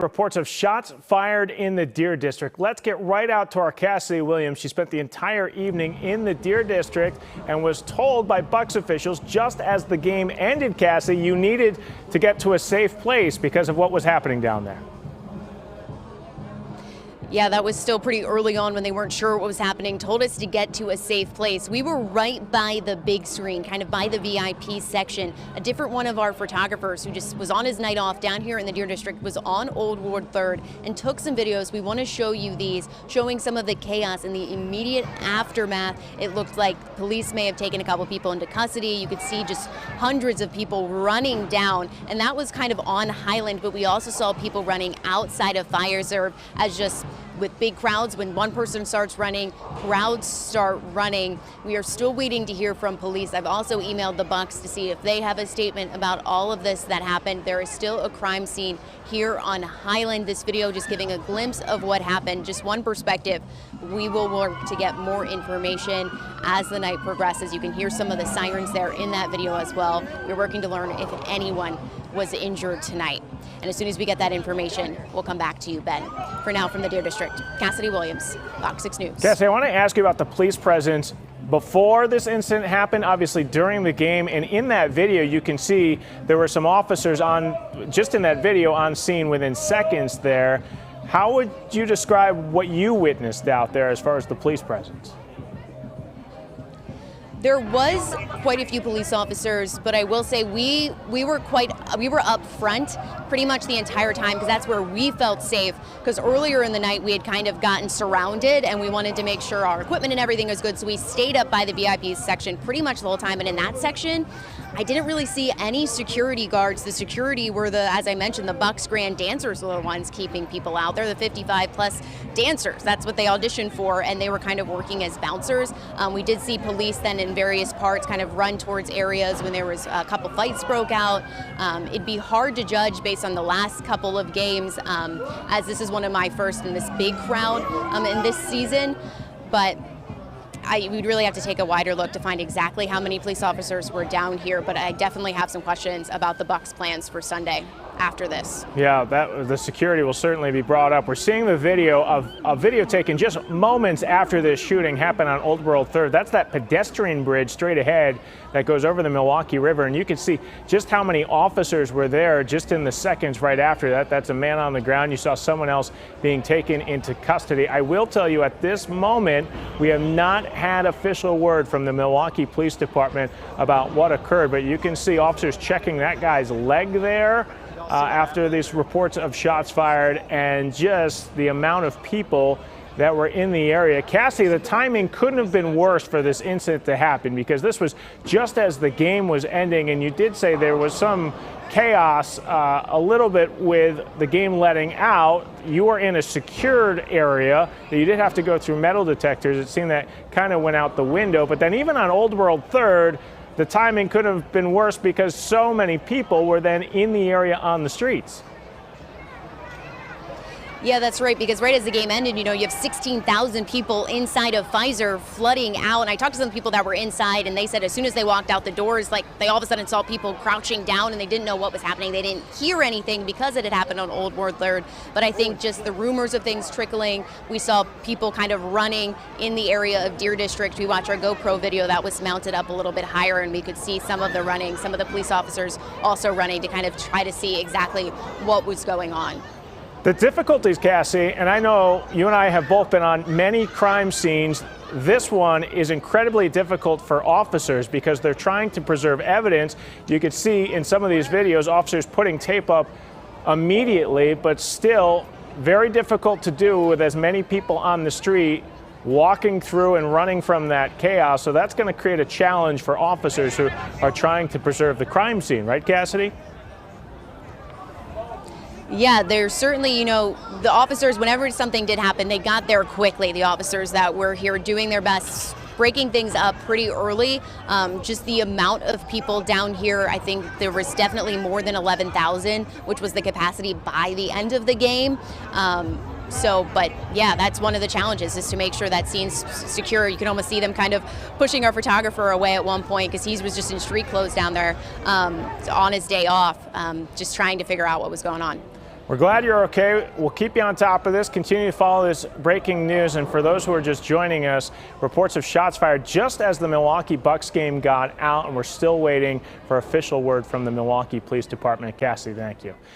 Reports of shots fired in the Deer District. Let's get right out to our Cassidy Williams. She spent the entire evening in the Deer District and was told by Bucks officials just as the game ended, Cassie, you needed to get to a safe place because of what was happening down there. Yeah, that was still pretty early on when they weren't sure what was happening. Told us to get to a safe place. We were right by the big screen, kind of by the VIP section. A different one of our photographers who just was on his night off down here in the Deer District was on Old Ward 3rd and took some videos. We want to show you these, showing some of the chaos and the immediate aftermath. It looked like police may have taken a couple people into custody. You could see just hundreds of people running down, and that was kind of on Highland, but we also saw people running outside of Fire Reserve as just with big crowds. When one person starts running, crowds start running. We are still waiting to hear from police. I've also emailed the Bucks to see if they have a statement about all of this that happened. There is still a crime scene here on Highland. This video just giving a glimpse of what happened, just one perspective. We will work to get more information as the night progresses. You can hear some of the sirens there in that video as well. We're working to learn if anyone was injured tonight. And as soon as we get that information, we'll come back to you, Ben. For now, from the Deer District, Cassidy Williams, FOX 6 News. Cassidy, I want to ask you about the police presence before this incident happened, obviously during the game, and in that video you can see there were some officers just in that video on scene within seconds there. How would you describe what you witnessed out there as far as the police presence? There was quite a few police officers, but I will say we were up front pretty much the entire time because that's where we felt safe. Because earlier in the night we had kind of gotten surrounded and we wanted to make sure our equipment and everything was good, so we stayed up by the VIP section pretty much the whole time. And in that section, I didn't really see any security guards. The security were as I mentioned, the Bucks Grand dancers were the ones keeping people out. They're the 55-plus dancers. That's what they auditioned for, and they were kind of working as bouncers. We did see police then in various parts kind of run towards areas when there was a couple fights broke out. It'd be hard to judge based on the last couple of games, as this is one of my first in this big crowd in this season, but we'd really have to take a wider look to find exactly how many police officers were down here, but I definitely have some questions about the Bucks' plans for Sunday after this. Yeah, the security will certainly be brought up. We're seeing the video of a video taken just moments after this shooting happened on Old World 3rd. That's that pedestrian bridge straight ahead that goes over the Milwaukee River, and you can see just how many officers were there just in the seconds right after that. That's a man on the ground. You saw someone else being taken into custody. I will tell you at this moment, we have not had official word from the Milwaukee Police Department about what occurred, but you can see officers checking that guy's leg there after these reports of shots fired, and just the amount of people that were in the area. Cassie, the timing couldn't have been worse for this incident to happen because this was just as the game was ending, and you did say there was some chaos a little bit with the game letting out. You were in a secured area that you did have to go through metal detectors. It seemed that kind of went out the window, but then even on Old World 3rd, the timing could have been worse because so many people were then in the area on the streets. Yeah, that's right, because right as the game ended, you have 16,000 people inside of Pfizer flooding out. And I talked to some people that were inside, and they said as soon as they walked out the doors, like they all of a sudden saw people crouching down and they didn't know what was happening. They didn't hear anything because it had happened on Old Ward 3rd. But I think just the rumors of things trickling, we saw people kind of running in the area of Deer District. We watched our GoPro video that was mounted up a little bit higher, and we could see some of the running, some of the police officers also running to kind of try to see exactly what was going on. The difficulties, Cassie, and I know you and I have both been on many crime scenes. This one is incredibly difficult for officers because they're trying to preserve evidence. You could see in some of these videos officers putting tape up immediately, but still very difficult to do with as many people on the street walking through and running from that chaos. So that's going to create a challenge for officers who are trying to preserve the crime scene, right, Cassidy? Yeah, there's certainly, the officers, whenever something did happen, they got there quickly. The officers that were here doing their best, breaking things up pretty early. Just the amount of people down here, I think there was definitely more than 11,000, which was the capacity by the end of the game. But yeah, that's one of the challenges, is to make sure that scene's secure. You can almost see them kind of pushing our photographer away at one point because he was just in street clothes down there on his day off, just trying to figure out what was going on. We're glad you're okay. We'll keep you on top of this. Continue to follow this breaking news. And for those who are just joining us, reports of shots fired just as the Milwaukee Bucks game got out, and we're still waiting for official word from the Milwaukee Police Department. Cassie, thank you.